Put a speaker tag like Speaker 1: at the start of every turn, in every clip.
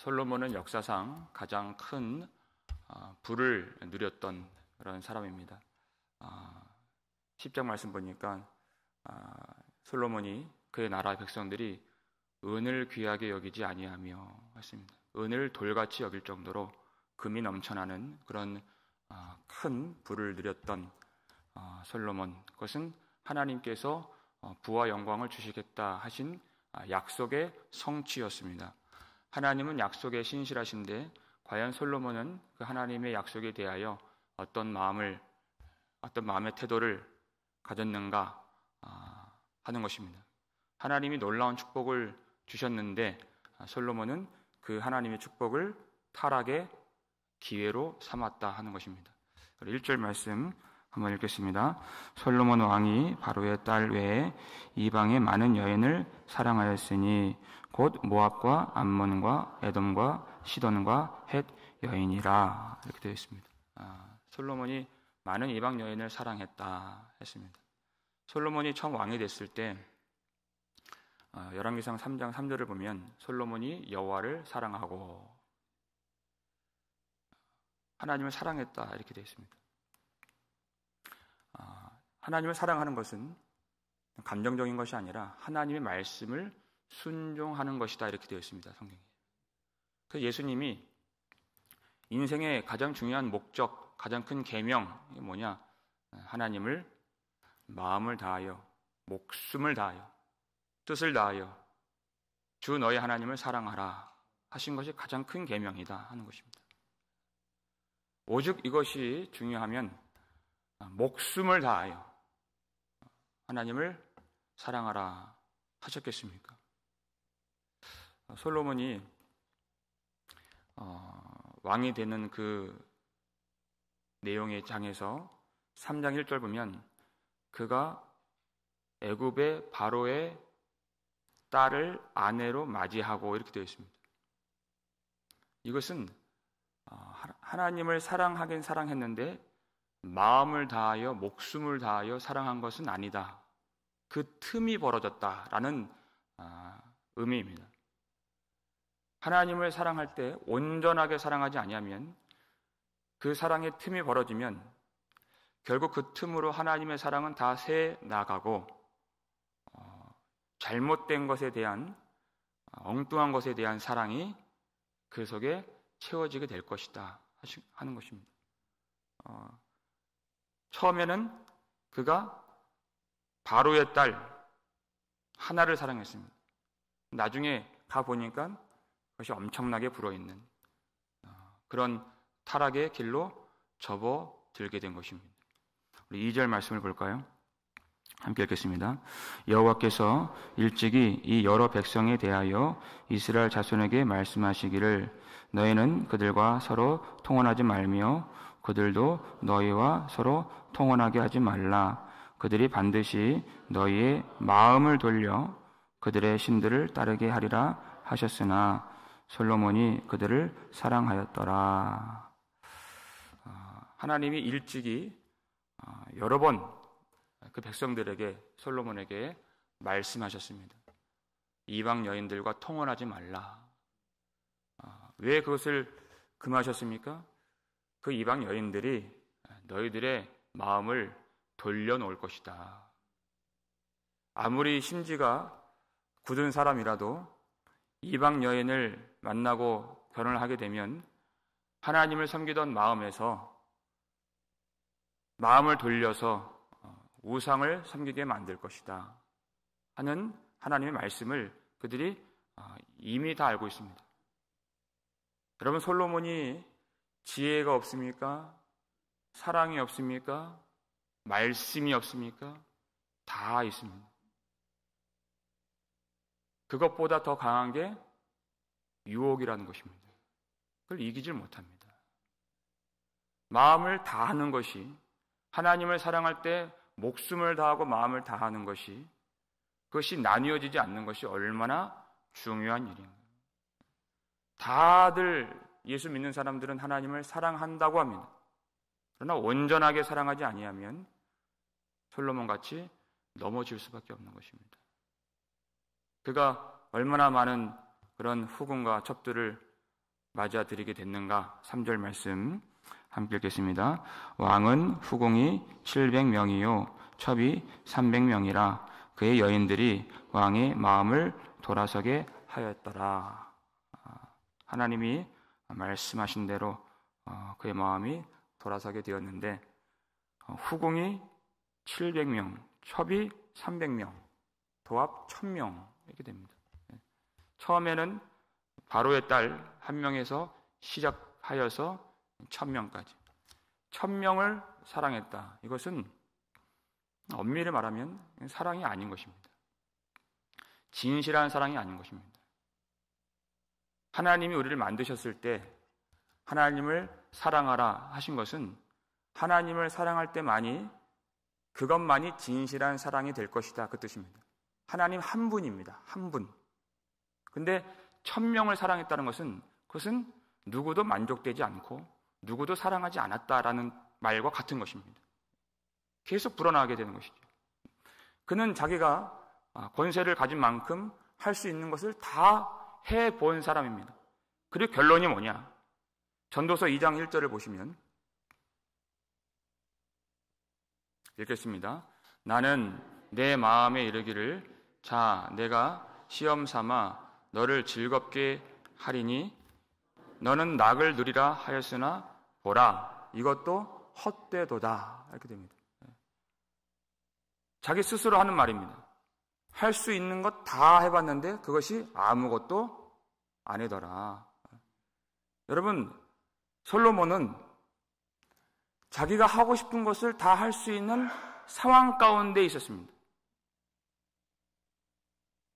Speaker 1: 솔로몬은 역사상 가장 큰 부를 누렸던 그런 사람입니다. 10장 말씀 보니까 솔로몬이 그의 나라 백성들이 은을 귀하게 여기지 아니하며 했습니다. 은을 돌같이 여길 정도로 금이 넘쳐나는 그런 큰 부를 누렸던 솔로몬, 그것은 하나님께서 부와 영광을 주시겠다 하신 약속의 성취였습니다. 하나님은 약속에 신실하신데 과연 솔로몬은 그 하나님의 약속에 대하여 어떤 마음의 태도를 가졌는가 하는 것입니다. 하나님이 놀라운 축복을 주셨는데 솔로몬은 그 하나님의 축복을 타락의 기회로 삼았다 하는 것입니다. 1절 말씀 한번 읽겠습니다. 솔로몬 왕이 바로의 딸 외에 이방의 많은 여인을 사랑하였으니 곧 모압과 암몬과 에돔과 시돈과 헷 여인이라, 이렇게 되어 있습니다. 솔로몬이 많은 이방 여인을 사랑했다 했습니다. 솔로몬이 처음 왕이 됐을 때 열왕기상 3장 3절을 보면 솔로몬이 여호와를 사랑하고 하나님을 사랑했다 이렇게 되어 있습니다. 하나님을 사랑하는 것은 감정적인 것이 아니라 하나님의 말씀을 순종하는 것이다 이렇게 되어 있습니다. 성경에. 그래서 예수님이 인생의 가장 중요한 목적, 가장 큰 계명이 뭐냐? 하나님을 마음을 다하여, 목숨을 다하여, 뜻을 다하여 주 너의 하나님을 사랑하라 하신 것이 가장 큰 계명이다 하는 것입니다. 오직 이것이 중요하면 목숨을 다하여 하나님을 사랑하라 하셨겠습니까? 솔로몬이 왕이 되는 그 내용의 장에서 3장 1절 보면 그가 애굽의 바로의 딸을 아내로 맞이하고 이렇게 되어 있습니다. 이것은 하나님을 사랑하긴 사랑했는데 마음을 다하여 목숨을 다하여 사랑한 것은 아니다. 그 틈이 벌어졌다라는 의미입니다. 하나님을 사랑할 때 온전하게 사랑하지 아니하면 그 사랑의 틈이 벌어지면 결국 그 틈으로 하나님의 사랑은 다 새 나가고 잘못된 것에 대한 엉뚱한 것에 대한 사랑이 그 속에 채워지게 될 것이다 하는 것입니다. 처음에는 그가 바로의 딸 하나를 사랑했습니다. 나중에 가보니까 그것이 엄청나게 불어있는 그런 타락의 길로 접어들게 된 것입니다. 우리 2절 말씀을 볼까요? 함께 읽겠습니다. 여호와께서 일찍이 이 여러 백성에 대하여 이스라엘 자손에게 말씀하시기를 너희는 그들과 서로 통혼하지 말며 그들도 너희와 서로 통혼하게 하지 말라. 그들이 반드시 너희의 마음을 돌려 그들의 신들을 따르게 하리라 하셨으나 솔로몬이 그들을 사랑하였더라. 하나님이 일찍이 여러 번 그 백성들에게 솔로몬에게 말씀하셨습니다. 이방 여인들과 통혼하지 말라. 왜 그것을 금하셨습니까? 그 이방 여인들이 너희들의 마음을 돌려놓을 것이다. 아무리 심지가 굳은 사람이라도 이방 여인을 만나고 결혼을 하게 되면 하나님을 섬기던 마음에서 마음을 돌려서 우상을 섬기게 만들 것이다 하는 하나님의 말씀을 그들이 이미 다 알고 있습니다. 여러분, 솔로몬이 지혜가 없습니까? 사랑이 없습니까? 말씀이 없습니까? 다 있습니다. 그것보다 더 강한 게 유혹이라는 것입니다. 그걸 이기질 못합니다. 마음을 다하는 것이, 하나님을 사랑할 때 목숨을 다하고 마음을 다하는 것이, 그것이 나뉘어지지 않는 것이 얼마나 중요한 일인가. 다들 예수 믿는 사람들은 하나님을 사랑한다고 합니다. 그러나 온전하게 사랑하지 아니하면 솔로몬같이 넘어질 수밖에 없는 것입니다. 그가 얼마나 많은 그런 후궁과 첩들을 맞아들이게 됐는가? 3절 말씀 함께 읽겠습니다. 왕은 후궁이 700명이요 첩이 300명이라 그의 여인들이 왕의 마음을 돌아서게 하였더라. 하나님이 말씀하신 대로 그의 마음이 돌아서게 되었는데 후궁이 700명, 첩이 300명, 도합 1000명 이렇게 됩니다. 처음에는 바로의 딸 한 명에서 시작하여서 1000명까지 1000명을 사랑했다. 이것은 엄밀히 말하면 사랑이 아닌 것입니다. 진실한 사랑이 아닌 것입니다. 하나님이 우리를 만드셨을 때 하나님을 사랑하라 하신 것은 하나님을 사랑할 때만이 그것만이 진실한 사랑이 될 것이다 그 뜻입니다. 하나님 한 분입니다. 한 분. 근데 1000명을 사랑했다는 것은 그것은 누구도 만족되지 않고 누구도 사랑하지 않았다라는 말과 같은 것입니다. 계속 불어나게 되는 것이죠. 그는 자기가 권세를 가진 만큼 할 수 있는 것을 다 해본 사람입니다. 그리고 결론이 뭐냐? 전도서 2장 1절을 보시면 읽겠습니다. 나는 내 마음에 이르기를 자 내가 시험 삼아 너를 즐겁게 하리니 너는 낙을 누리라 하였으나 보라 이것도 헛되도다 이렇게 됩니다. 자기 스스로 하는 말입니다. 할 수 있는 것 다 해봤는데 그것이 아무것도 아니더라. 여러분 솔로몬은 자기가 하고 싶은 것을 다 할 수 있는 상황 가운데 있었습니다.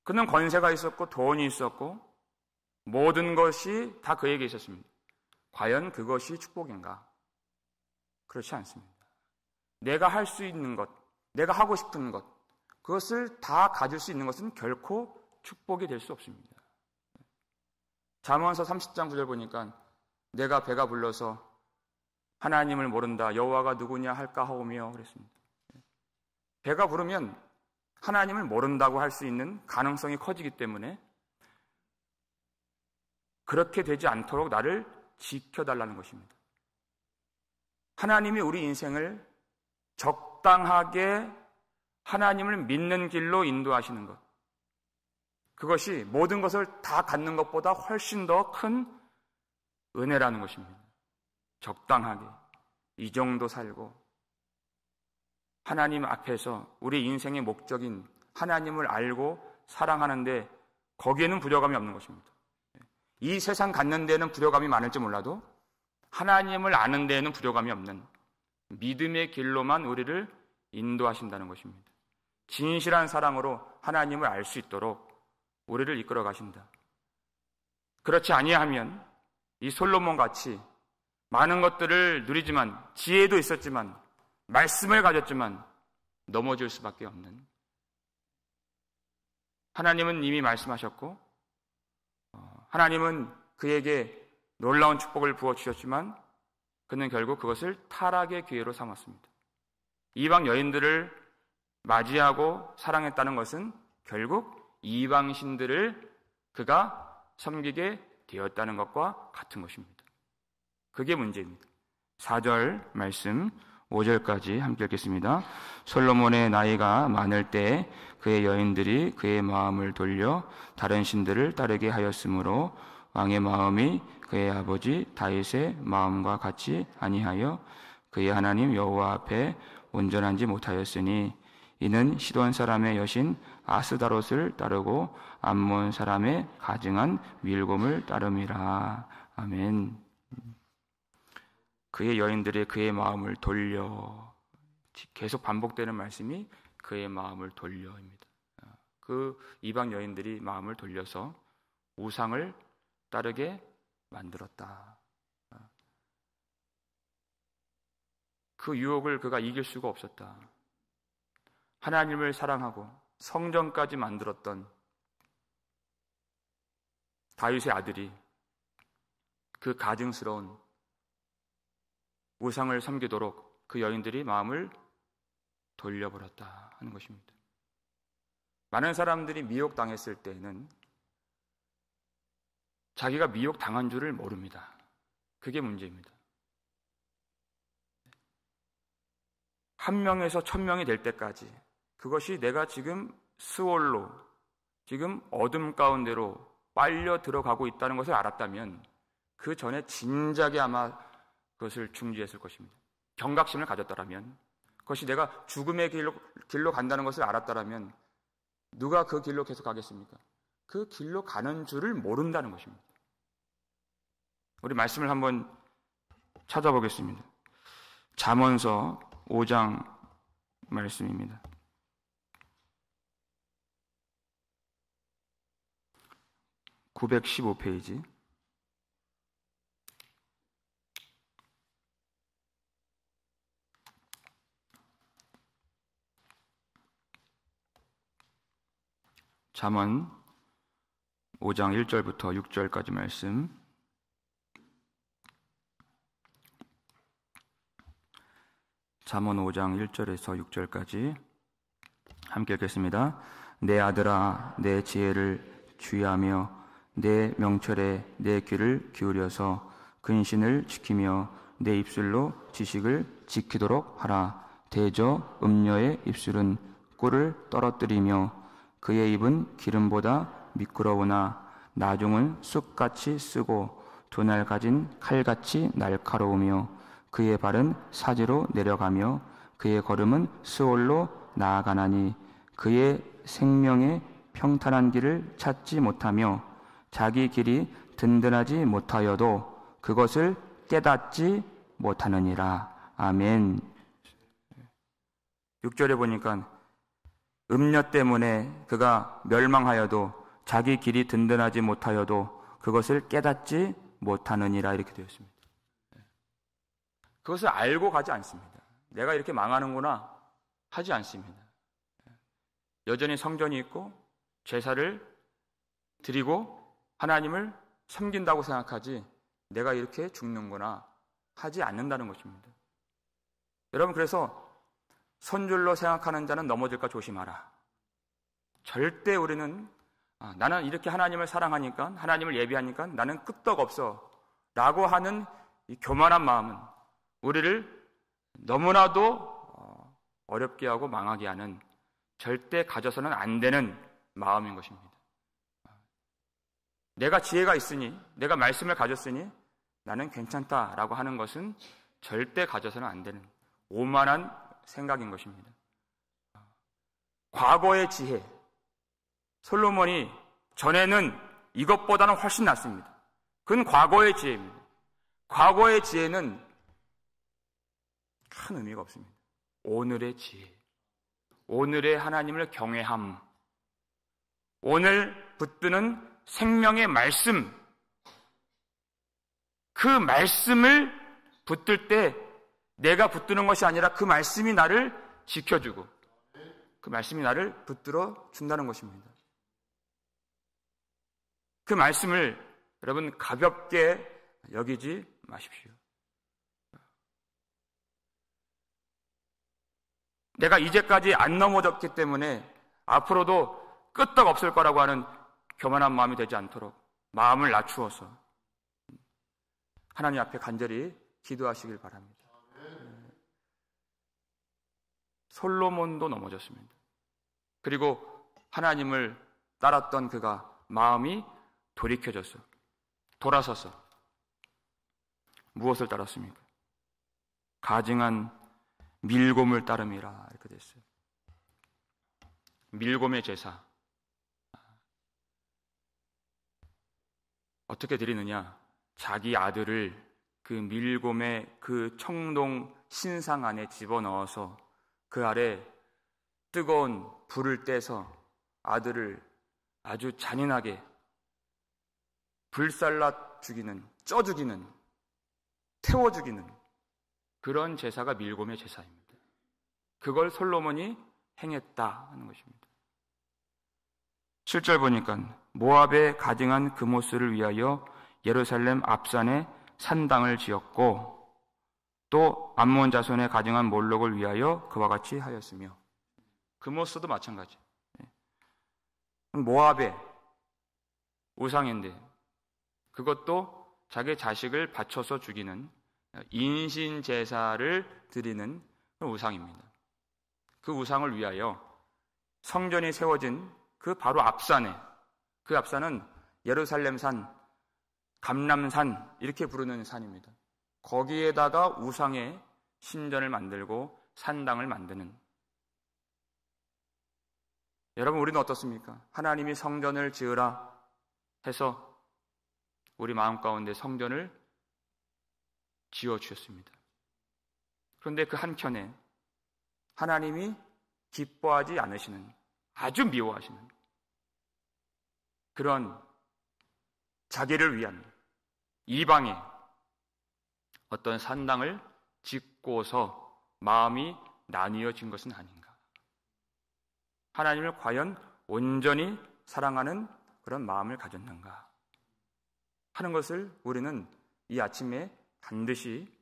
Speaker 1: 그는 권세가 있었고 돈이 있었고 모든 것이 다 그에게 있었습니다. 과연 그것이 축복인가? 그렇지 않습니다. 내가 할 수 있는 것, 내가 하고 싶은 것, 그것을 다 가질 수 있는 것은 결코 축복이 될 수 없습니다. 잠언서 30장 9절 보니까 내가 배가 불러서 하나님을 모른다. 여호와가 누구냐 할까 하오며 그랬습니다. 배가 부르면 하나님을 모른다고 할 수 있는 가능성이 커지기 때문에 그렇게 되지 않도록 나를 지켜달라는 것입니다. 하나님이 우리 인생을 적당하게 하나님을 믿는 길로 인도하시는 것, 그것이 모든 것을 다 갖는 것보다 훨씬 더 큰 은혜라는 것입니다. 적당하게 이 정도 살고 하나님 앞에서 우리 인생의 목적인 하나님을 알고 사랑하는데 거기에는 부족함이 없는 것입니다. 이 세상 갖는 데는 부족함이 많을지 몰라도 하나님을 아는 데에는 부족함이 없는 믿음의 길로만 우리를 인도하신다는 것입니다. 진실한 사랑으로 하나님을 알 수 있도록 우리를 이끌어 가신다. 그렇지 아니하면 이 솔로몬 같이 많은 것들을 누리지만 지혜도 있었지만 말씀을 가졌지만 넘어질 수밖에 없는, 하나님은 이미 말씀하셨고 하나님은 그에게 놀라운 축복을 부어주셨지만 그는 결국 그것을 타락의 기회로 삼았습니다. 이방 여인들을 맞이하고 사랑했다는 것은 결국 이방신들을 그가 섬기게 되었다는 것과 같은 것입니다. 그게 문제입니다. 4절 말씀 5절까지 함께 읽겠습니다. 솔로몬의 나이가 많을 때 그의 여인들이 그의 마음을 돌려 다른 신들을 따르게 하였으므로 왕의 마음이 그의 아버지 다윗의 마음과 같이 아니하여 그의 하나님 여호와 앞에 온전하지 못하였으니 이는 시돈 사람의 여신 아스다롯을 따르고 암몬 사람의 가증한 밀곰을 따름이라. 아멘. 그의 여인들이 그의 마음을 돌려, 계속 반복되는 말씀이 그의 마음을 돌려입니다. 그 이방 여인들이 마음을 돌려서 우상을 따르게 만들었다. 그 유혹을 그가 이길 수가 없었다. 하나님을 사랑하고 성전까지 만들었던 다윗의 아들이 그 가증스러운 우상을 섬기도록 그 여인들이 마음을 돌려버렸다 하는 것입니다. 많은 사람들이 미혹당했을 때는 자기가 미혹 당한 줄을 모릅니다. 그게 문제입니다. 1명에서 1000명이 될 때까지 그것이 내가 지금 스올로, 지금 어둠 가운데로 빨려 들어가고 있다는 것을 알았다면 그 전에 진작에 아마 그것을 중지했을 것입니다. 경각심을 가졌더라면, 그것이 내가 죽음의 길로 간다는 것을 알았더라면 누가 그 길로 계속 가겠습니까? 그 길로 가는 줄을 모른다는 것입니다. 우리 말씀을 한번 찾아보겠습니다. 잠언서 5장 말씀입니다. (915페이지) 잠언 5장 1절부터 6절까지 말씀. 잠언 5장 1절에서 6절까지 함께 읽겠습니다. 내 아들아, 내 지혜를 주의하며 내 명철에 내 귀를 기울여서 근신을 지키며 내 입술로 지식을 지키도록 하라. 대저 음녀의 입술은 꿀을 떨어뜨리며 그의 입은 기름보다 미끄러우나 나중은 쑥같이 쓰고 두 날 가진 칼같이 날카로우며 그의 발은 사지로 내려가며 그의 걸음은 스올로 나아가나니 그의 생명의 평탄한 길을 찾지 못하며 자기 길이 든든하지 못하여도 그것을 깨닫지 못하느니라. 아멘. 6절에 보니까 음녀 때문에 그가 멸망하여도 자기 길이 든든하지 못하여도 그것을 깨닫지 못하느니라 이렇게 되었습니다. 그것을 알고 가지 않습니다. 내가 이렇게 망하는구나 하지 않습니다. 여전히 성전이 있고 제사를 드리고 하나님을 섬긴다고 생각하지 내가 이렇게 죽는구나 하지 않는다는 것입니다. 여러분, 그래서 손줄로 생각하는 자는 넘어질까 조심하라. 절대 우리는 나는 이렇게 하나님을 사랑하니까, 하나님을 예비하니까 나는 끄떡없어 라고 하는 이 교만한 마음은 우리를 너무나도 어렵게 하고 망하게 하는, 절대 가져서는 안 되는 마음인 것입니다. 내가 지혜가 있으니, 내가 말씀을 가졌으니 나는 괜찮다라고 하는 것은 절대 가져서는 안 되는 오만한 생각인 것입니다. 과거의 지혜, 솔로몬이 전에는 이것보다는 훨씬 낫습니다. 그건 과거의 지혜입니다. 과거의 지혜는 큰 의미가 없습니다. 오늘의 지혜, 오늘의 하나님을 경외함, 오늘 붙드는 생명의 말씀, 그 말씀을 붙들 때 내가 붙드는 것이 아니라 그 말씀이 나를 지켜주고 그 말씀이 나를 붙들어 준다는 것입니다. 그 말씀을 여러분 가볍게 여기지 마십시오. 내가 이제까지 안 넘어졌기 때문에 앞으로도 끄떡없을 거라고 하는 교만한 마음이 되지 않도록 마음을 낮추어서 하나님 앞에 간절히 기도하시길 바랍니다. 솔로몬도 넘어졌습니다. 그리고 하나님을 따랐던 그가 마음이 돌이켜져서 돌아서서 무엇을 따랐습니까? 가증한 밀곰을 따름이라 이렇게 됐어요. 밀곰의 제사 어떻게 드리느냐? 자기 아들을 그 밀곰의 그 청동 신상 안에 집어넣어서 그 아래 뜨거운 불을 떼서 아들을 아주 잔인하게 불살라 죽이는, 쪄 죽이는, 태워 죽이는 그런 제사가 밀곰의 제사입니다. 그걸 솔로몬이 행했다 하는 것입니다. 7절 보니까 모압에 가증한 금오스를 위하여 예루살렘 앞산에 산당을 지었고 또 암몬 자손의 가증한 몰록을 위하여 그와 같이 하였으며, 금오스도 마찬가지. 모압의 우상인데 그것도 자기 자식을 바쳐서 죽이는 인신 제사를 드리는 우상입니다. 그 우상을 위하여 성전이 세워진 그 바로 앞산에, 그 앞산은 예루살렘산, 감람산 이렇게 부르는 산입니다. 거기에다가 우상의 신전을 만들고 산당을 만드는, 여러분 우리는 어떻습니까? 하나님이 성전을 지으라 해서 우리 마음 가운데 성전을 지어주셨습니다. 그런데 그 한켠에 하나님이 기뻐하지 않으시는, 아주 미워하시는 그런 자기를 위한 이방의 어떤 산당을 짓고서 마음이 나뉘어진 것은 아닌가. 하나님을 과연 온전히 사랑하는 그런 마음을 가졌는가 하는 것을 우리는 이 아침에 반드시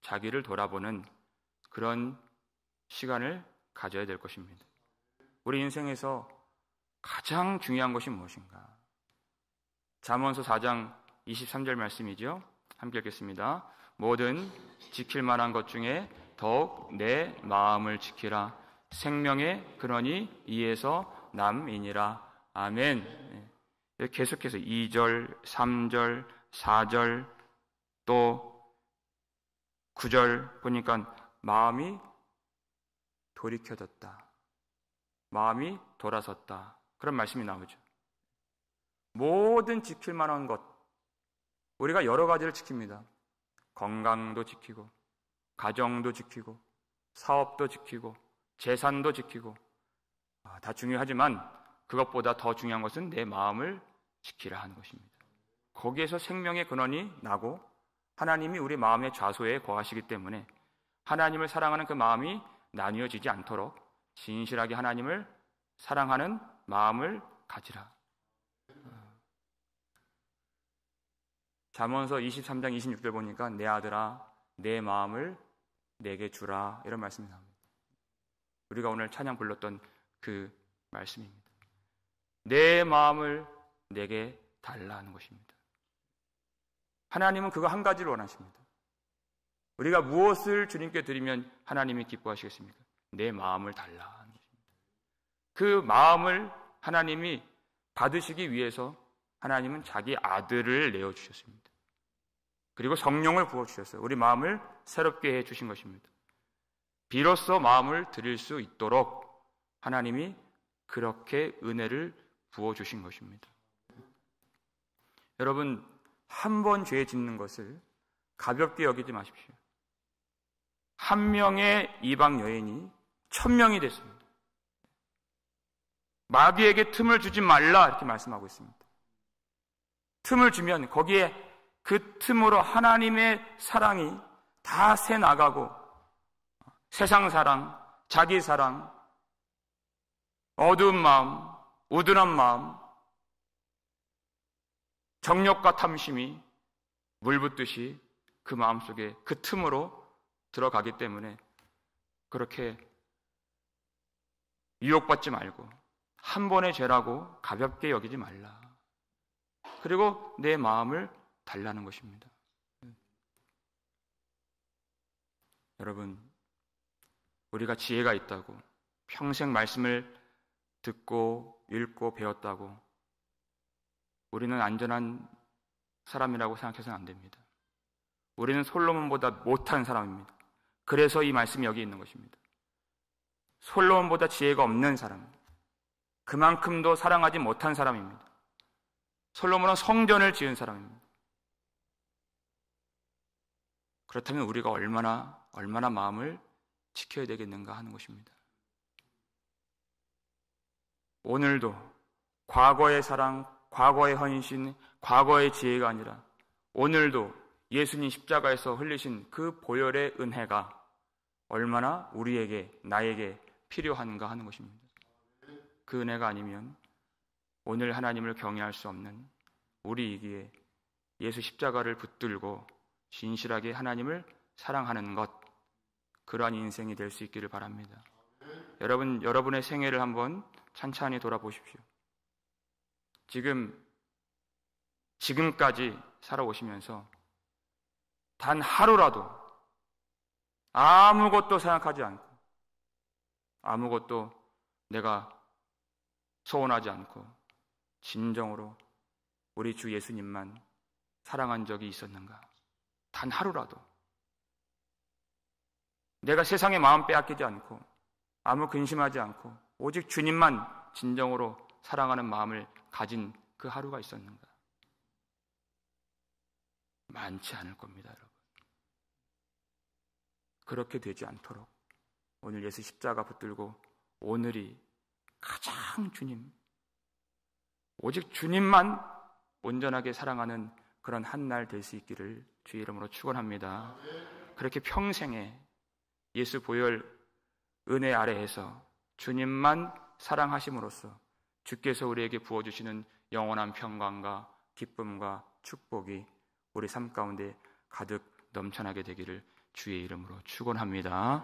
Speaker 1: 자기를 돌아보는 그런 시간을 가져야 될 것입니다. 우리 인생에서 가장 중요한 것이 무엇인가? 잠언서 4장 23절 말씀이죠. 함께 읽겠습니다. 뭐든 지킬 만한 것 중에 더욱 내 마음을 지키라. 생명의 근원이 이에서 남이니라. 아멘. 계속해서 2절, 3절, 4절 또 9절 보니까 마음이 돌이켜졌다. 마음이 돌아섰다. 그런 말씀이 나오죠. 모든 지킬 만한 것, 우리가 여러 가지를 지킵니다. 건강도 지키고, 가정도 지키고, 사업도 지키고, 재산도 지키고, 다 중요하지만 그것보다 더 중요한 것은 내 마음을 지키라 하는 것입니다. 거기에서 생명의 근원이 나고 하나님이 우리 마음의 좌소에 거하시기 때문에 하나님을 사랑하는 그 마음이 나뉘어지지 않도록 진실하게 하나님을 사랑하는 마음을 가지라. 잠언서 23장 26절 보니까 내 아들아 내 마음을 내게 주라 이런 말씀이 나옵니다. 우리가 오늘 찬양 불렀던 그 말씀입니다. 내 마음을 내게 달라는 것입니다. 하나님은 그거 한 가지를 원하십니다. 우리가 무엇을 주님께 드리면 하나님이 기뻐하시겠습니까? 내 마음을 달라는 것입니다. 그 마음을 하나님이 받으시기 위해서 하나님은 자기 아들을 내어주셨습니다. 그리고 성령을 부어주셨어요. 우리 마음을 새롭게 해주신 것입니다. 비로소 마음을 드릴 수 있도록 하나님이 그렇게 은혜를 부어주신 것입니다. 여러분, 한 번 죄 짓는 것을 가볍게 여기지 마십시오. 한 명의 이방 여인이 1000명이 됐습니다. 마귀에게 틈을 주지 말라 이렇게 말씀하고 있습니다. 틈을 주면 거기에 그 틈으로 하나님의 사랑이 다 새나가고 세상 사랑, 자기 사랑, 어두운 마음, 우둔한 마음, 정욕과 탐심이 물붓듯이 그 마음속에 그 틈으로 들어가기 때문에 그렇게 유혹받지 말고 한 번의 죄라고 가볍게 여기지 말라. 그리고 내 마음을 달라는 것입니다. 여러분, 우리가 지혜가 있다고 평생 말씀을 듣고 읽고 배웠다고 우리는 안전한 사람이라고 생각해서는 안 됩니다. 우리는 솔로몬보다 못한 사람입니다. 그래서 이 말씀이 여기 있는 것입니다. 솔로몬보다 지혜가 없는 사람, 그만큼도 사랑하지 못한 사람입니다. 솔로몬은 성전을 지은 사람입니다. 그렇다면 우리가 얼마나 마음을 지켜야 되겠는가 하는 것입니다. 오늘도 과거의 사랑, 과거의 헌신, 과거의 지혜가 아니라 오늘도 예수님 십자가에서 흘리신 그 보혈의 은혜가 얼마나 우리에게, 나에게 필요한가 하는 것입니다. 그 은혜가 아니면 오늘 하나님을 경외할 수 없는 우리이기에 예수 십자가를 붙들고 진실하게 하나님을 사랑하는 것, 그러한 인생이 될 수 있기를 바랍니다. 여러분의 생애를 한번 찬찬히 돌아보십시오. 지금까지 살아오시면서 단 하루라도 아무것도 생각하지 않고 아무것도 내가 소원하지 않고 진정으로 우리 주 예수님만 사랑한 적이 있었는가? 단 하루라도 내가 세상의 마음 빼앗기지 않고 아무 근심하지 않고 오직 주님만 진정으로 사랑하는 마음을 가진 그 하루가 있었는가? 많지 않을 겁니다, 여러분. 그렇게 되지 않도록 오늘 예수 십자가 붙들고 오늘이 가장 주님, 오직 주님만 온전하게 사랑하는 그런 한 날 될 수 있기를 주의 이름으로 축원합니다. 그렇게 평생에 예수 보혈 은혜 아래에서 주님만 사랑하심으로써 주께서 우리에게 부어주시는 영원한 평강과 기쁨과 축복이 우리 삶 가운데 가득 넘쳐나게 되기를 주의 이름으로 축원합니다.